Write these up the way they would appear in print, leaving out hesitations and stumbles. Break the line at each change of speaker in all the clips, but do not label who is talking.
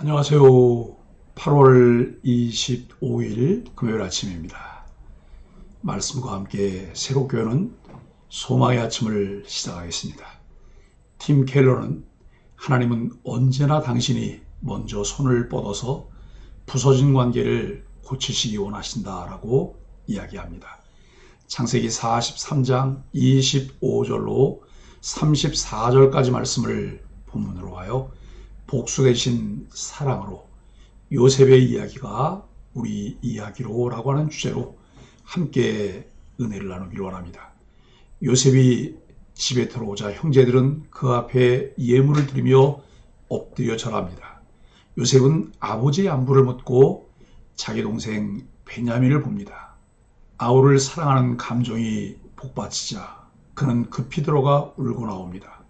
안녕하세요. 8월 25일 금요일 아침입니다. 말씀과 함께 새롭게 여는 소망의 아침을 시작하겠습니다. 팀 켈러는 하나님은 언제나 당신이 먼저 손을 뻗어서 부서진 관계를 고치시기 원하신다라고 이야기합니다. 창세기 43장 25절로 34절까지 말씀을 본문으로 하여 복수 대신 사랑으로 요셉의 이야기가 우리 이야기로라고 하는 주제로 함께 은혜를 나누기를 원합니다. 요셉이 집에 들어오자 형제들은 그 앞에 예물을 드리며 엎드려 절합니다. 요셉은 아버지의 안부를 묻고 자기 동생 베냐민을 봅니다. 아우를 사랑하는 감정이 복받치자 그는 급히 들어가 울고 나옵니다.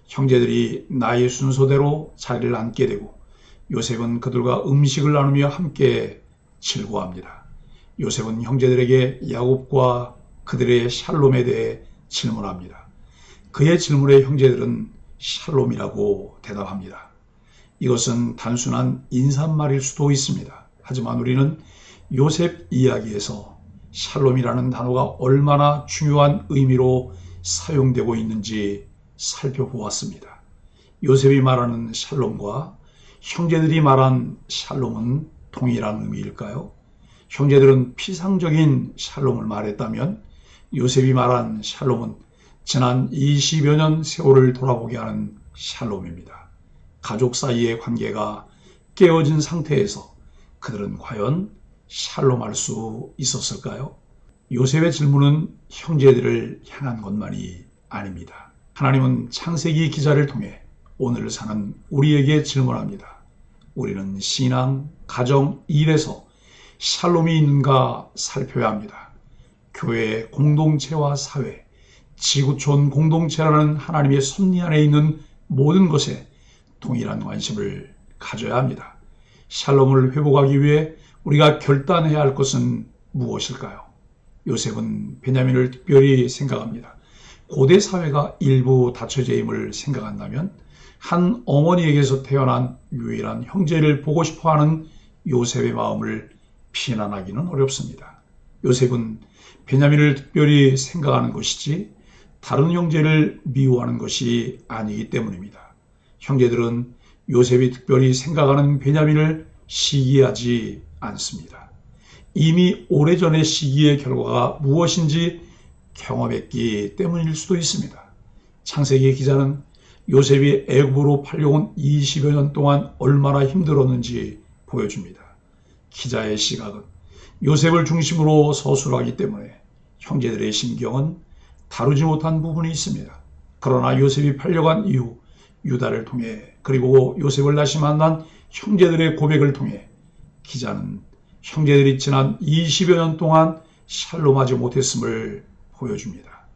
형제들이 나의 순서대로 자리를 앉게 되고 요셉은 그들과 음식을 나누며 함께 즐거워합니다. 요셉은 형제들에게 야곱과 그들의 샬롬에 대해 질문합니다. 그의 질문에 형제들은 샬롬이라고 대답합니다. 이것은 단순한 인사말일 수도 있습니다. 하지만 우리는 요셉 이야기에서 샬롬이라는 단어가 얼마나 중요한 의미로 사용되고 있는지 살펴보았습니다. 요셉이 말하는 샬롬과 형제들이 말한 샬롬은 동일한 의미일까요? 형제들은 피상적인 샬롬을 말했다면 요셉이 말한 샬롬은 지난 20여 년 세월을 돌아보게 하는 샬롬입니다. 가족 사이의 관계가 깨어진 상태에서 그들은 과연 샬롬할 수 있었을까요? 요셉의 질문은 형제들을 향한 것만이 아닙니다. 하나님은 창세기 기자를 통해 오늘 사는 우리에게 질문합니다. 우리는 신앙, 가정, 일에서 샬롬이 있는가 살펴야 합니다. 교회, 공동체와 사회, 지구촌 공동체라는 하나님의 섭리 안에 있는 모든 것에 동일한 관심을 가져야 합니다. 샬롬을 회복하기 위해 우리가 결단해야 할 것은 무엇일까요? 요셉은 베냐민을 특별히 생각합니다. 고대 사회가 일부 닫혀짐을 생각한다면 한 어머니에게서 태어난 유일한 형제를 보고 싶어하는 요셉의 마음을 비난하기는 어렵습니다. 요셉은 베냐민을 특별히 생각하는 것이지 다른 형제를 미워하는 것이 아니기 때문입니다. 형제들은 요셉이 특별히 생각하는 베냐민을 시기하지 않습니다. 이미 오래전의 시기의 결과가 무엇인지 경험했기 때문일 수도 있습니다. 창세기 기자는 요셉이 애굽으로 팔려온 20여 년 동안 얼마나 힘들었는지 보여줍니다. 기자의 시각은 요셉을 중심으로 서술하기 때문에 형제들의 심경은 다루지 못한 부분이 있습니다. 그러나 요셉이 팔려간 이후 유다를 통해 그리고 요셉을 다시 만난 형제들의 고백을 통해 기자는 형제들이 지난 20여 년 동안 샬롬하지 못했음을 보여줍니다.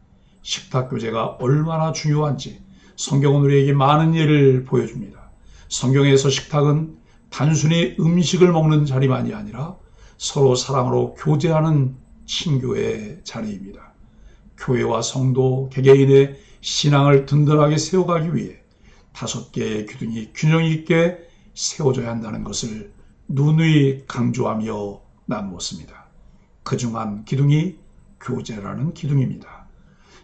식탁 교제가 얼마나 중요한지 성경은 우리에게 많은 예를 보여줍니다. 성경에서 식탁은 단순히 음식을 먹는 자리만이 아니라 서로 사랑으로 교제하는 친교의 자리입니다. 교회와 성도, 개개인의 신앙을 든든하게 세워가기 위해 5개의 기둥이 균형 있게 세워져야 한다는 것을 누누이 강조하며 나누었습니다. 그중 한 기둥이 교제라는 기둥입니다.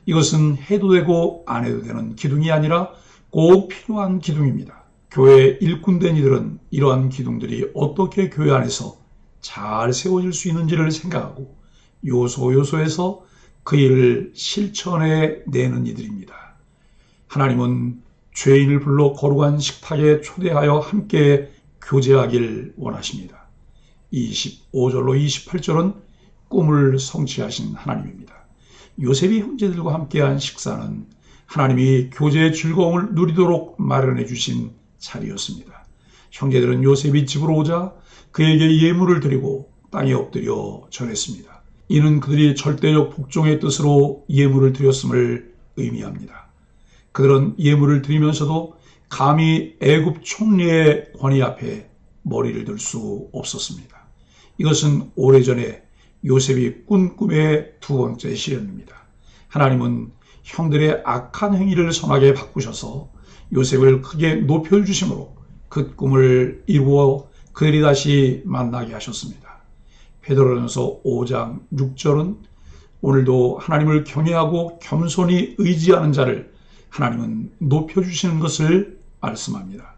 이것은 해도 되고 안 해도 되는 기둥이 아니라 꼭 필요한 기둥입니다. 교회의 일꾼된 이들은 이러한 기둥들이 어떻게 교회 안에서 잘 세워질 수 있는지를 생각하고 요소에서 그 일을 실천해 내는 이들입니다. 하나님은 죄인을 불러 거룩한 식탁에 초대하여 함께 교제하길 원하십니다. 25절로 28절은 꿈을 성취하신 하나님입니다. 요셉이 형제들과 함께한 식사는 하나님이 교제의 즐거움을 누리도록 마련해 주신 자리였습니다. 형제들은 요셉이 집으로 오자 그에게 예물을 드리고 땅에 엎드려 절했습니다. 이는 그들이 절대적 복종의 뜻으로 예물을 드렸음을 의미합니다. 그들은 예물을 드리면서도 감히 애굽 총리의 권위 앞에 머리를 들 수 없었습니다. 이것은 오래전에 요셉이 꾼 꿈의 두 번째 시련입니다. 하나님은 형들의 악한 행위를 선하게 바꾸셔서 요셉을 크게 높여주심으로 그 꿈을 이루어 그들이 다시 만나게 하셨습니다. 베드로전서 5장 6절은 오늘도 하나님을 경외하고 겸손히 의지하는 자를 하나님은 높여주시는 것을 말씀합니다.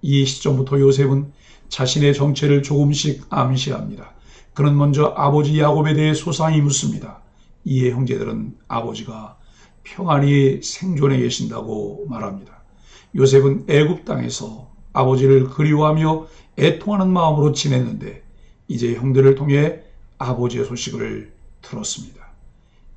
이 시점부터 요셉은 자신의 정체를 조금씩 암시합니다. 그는 먼저 아버지 야곱에 대해 소상히 묻습니다. 이에 형제들은 아버지가 평안히 생존해 계신다고 말합니다. 요셉은 애굽 땅에서 아버지를 그리워하며 애통하는 마음으로 지냈는데 이제 형들을 통해 아버지의 소식을 들었습니다.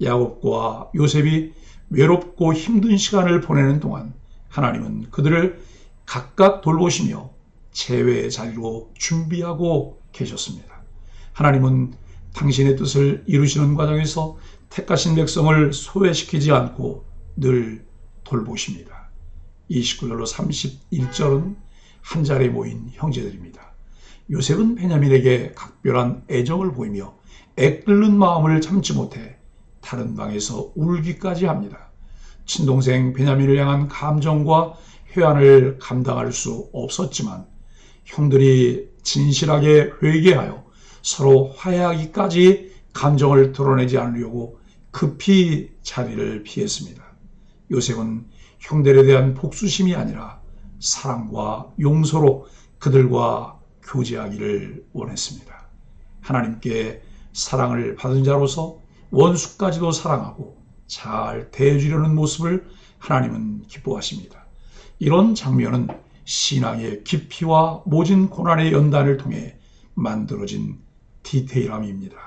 야곱과 요셉이 외롭고 힘든 시간을 보내는 동안 하나님은 그들을 각각 돌보시며 재회의 자리로 준비하고 계셨습니다. 하나님은 당신의 뜻을 이루시는 과정에서 택하신 백성을 소외시키지 않고 늘 돌보십니다. 29절로 31절은 한 자리에 모인 형제들입니다. 요셉은 베냐민에게 각별한 애정을 보이며 애끓는 마음을 참지 못해 다른 방에서 울기까지 합니다. 친동생 베냐민을 향한 감정과 회한을 감당할 수 없었지만 형들이 진실하게 회개하여 서로 화해하기까지 감정을 드러내지 않으려고 급히 자리를 피했습니다. 요셉은 형들에 대한 복수심이 아니라 사랑과 용서로 그들과 교제하기를 원했습니다. 하나님께 사랑을 받은 자로서 원수까지도 사랑하고 잘 대해주려는 모습을 하나님은 기뻐하십니다. 이런 장면은 신앙의 깊이와 모진 고난의 연단을 통해 만들어진 디테일함입니다.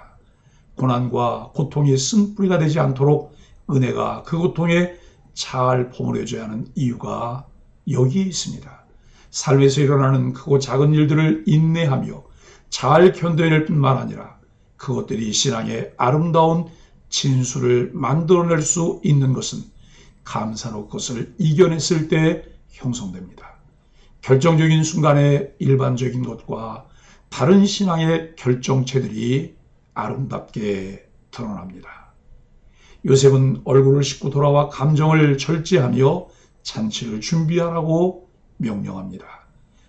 고난과 고통이 쓴뿌리가 되지 않도록 은혜가 그 고통에 잘 버무려져야 하는 이유가 여기에 있습니다. 삶에서 일어나는 크고 작은 일들을 인내하며 잘 견뎌낼 뿐만 아니라 그것들이 신앙의 아름다운 진수를 만들어낼 수 있는 것은 감사로 그것을 이겨냈을 때 형성됩니다. 결정적인 순간의 일반적인 것과 다른 신앙의 결정체들이 아름답게 드러납니다. 요셉은 얼굴을 씻고 돌아와 감정을 절제하며 잔치를 준비하라고 명령합니다.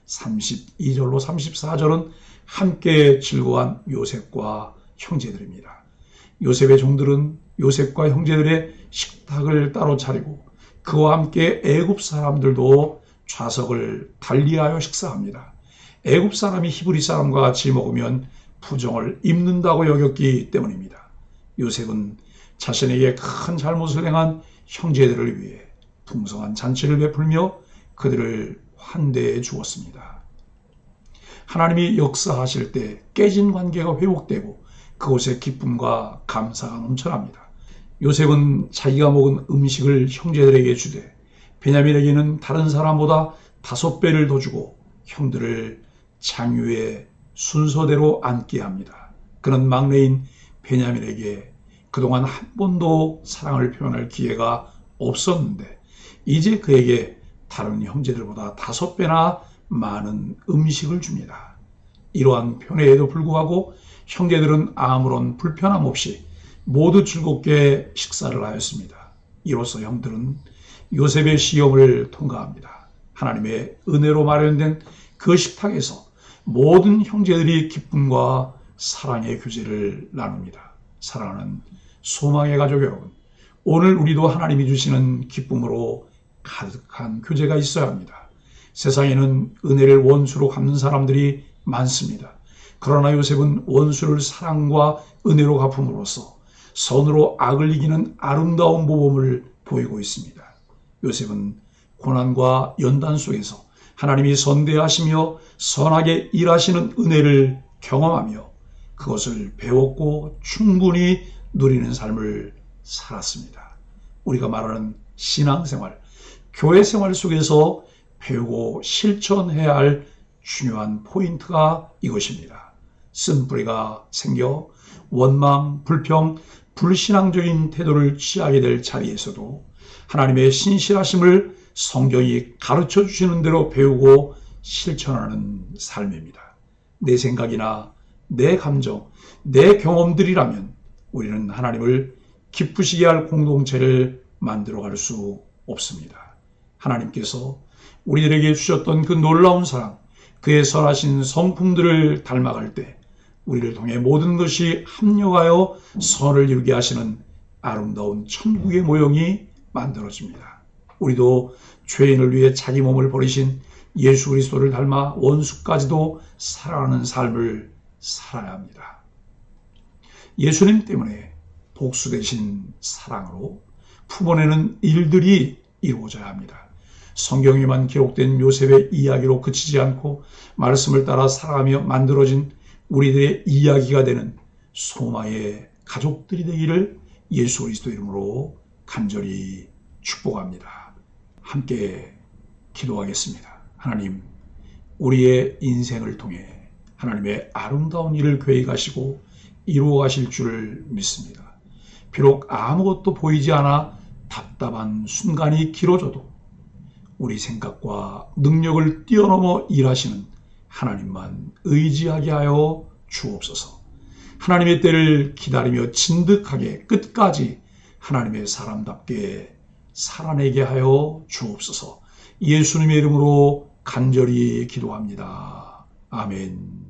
32절로 34절은 함께 즐거워한 요셉과 형제들입니다. 요셉의 종들은 요셉과 형제들의 식탁을 따로 차리고 그와 함께 애굽 사람들도 좌석을 달리하여 식사합니다. 애굽 사람이 히브리 사람과 같이 먹으면 부정을 입는다고 여겼기 때문입니다. 요셉은 자신에게 큰 잘못을 행한 형제들을 위해 풍성한 잔치를 베풀며 그들을 환대해 주었습니다. 하나님이 역사하실 때 깨진 관계가 회복되고 그곳에 기쁨과 감사가 넘쳐납니다. 요셉은 자기가 먹은 음식을 형제들에게 주되 베냐민에게는 다른 사람보다 5배를 더 주고 형들을 장유의 순서대로 앉게 합니다. 그는 막내인 베냐민에게 그동안 한 번도 사랑을 표현할 기회가 없었는데 이제 그에게 다른 형제들보다 5배나 많은 음식을 줍니다. 이러한 편애에도 불구하고 형제들은 아무런 불편함 없이 모두 즐겁게 식사를 하였습니다. 이로써 형들은 요셉의 시험을 통과합니다. 하나님의 은혜로 마련된 그 식탁에서 모든 형제들이 기쁨과 사랑의 교제를 나눕니다. 사랑하는 소망의 가족 여러분, 오늘 우리도 하나님이 주시는 기쁨으로 가득한 교제가 있어야 합니다. 세상에는 은혜를 원수로 갚는 사람들이 많습니다. 그러나 요셉은 원수를 사랑과 은혜로 갚음으로써 선으로 악을 이기는 아름다운 모범을 보이고 있습니다. 요셉은 고난과 연단 속에서 하나님이 선대하시며 선하게 일하시는 은혜를 경험하며 그것을 배웠고 충분히 누리는 삶을 살았습니다. 우리가 말하는 신앙생활, 교회생활 속에서 배우고 실천해야 할 중요한 포인트가 이것입니다. 쓴뿌리가 생겨 원망, 불평, 불신앙적인 태도를 취하게 될 자리에서도 하나님의 신실하심을 성경이 가르쳐 주시는 대로 배우고 실천하는 삶입니다. 내 생각이나 내 감정, 내 경험들이라면 우리는 하나님을 기쁘시게 할 공동체를 만들어갈 수 없습니다. 하나님께서 우리들에게 주셨던 그 놀라운 사랑, 그의 선하신 성품들을 닮아갈 때 우리를 통해 모든 것이 합력하여 선을 이루게 하시는 아름다운 천국의 모형이 만들어집니다. 우리도 죄인을 위해 자기 몸을 버리신 예수 그리스도를 닮아 원수까지도 사랑하는 삶을 살아야 합니다. 예수님 때문에 복수되신 사랑으로 품어내는 일들이 이루어져야 합니다. 성경에만 기록된 요셉의 이야기로 그치지 않고 말씀을 따라 살아가며 만들어진 우리들의 이야기가 되는 소망의 가족들이 되기를 예수 그리스도 이름으로 간절히 축복합니다. 함께 기도하겠습니다. 하나님, 우리의 인생을 통해 하나님의 아름다운 일을 계획하시고 이루어 가실 줄을 믿습니다. 비록 아무것도 보이지 않아 답답한 순간이 길어져도 우리 생각과 능력을 뛰어넘어 일하시는 하나님만 의지하게 하여 주옵소서. 하나님의 때를 기다리며 진득하게 끝까지 하나님의 사람답게 살아내게 하여 주옵소서. 예수님의 이름으로 간절히 기도합니다. 아멘.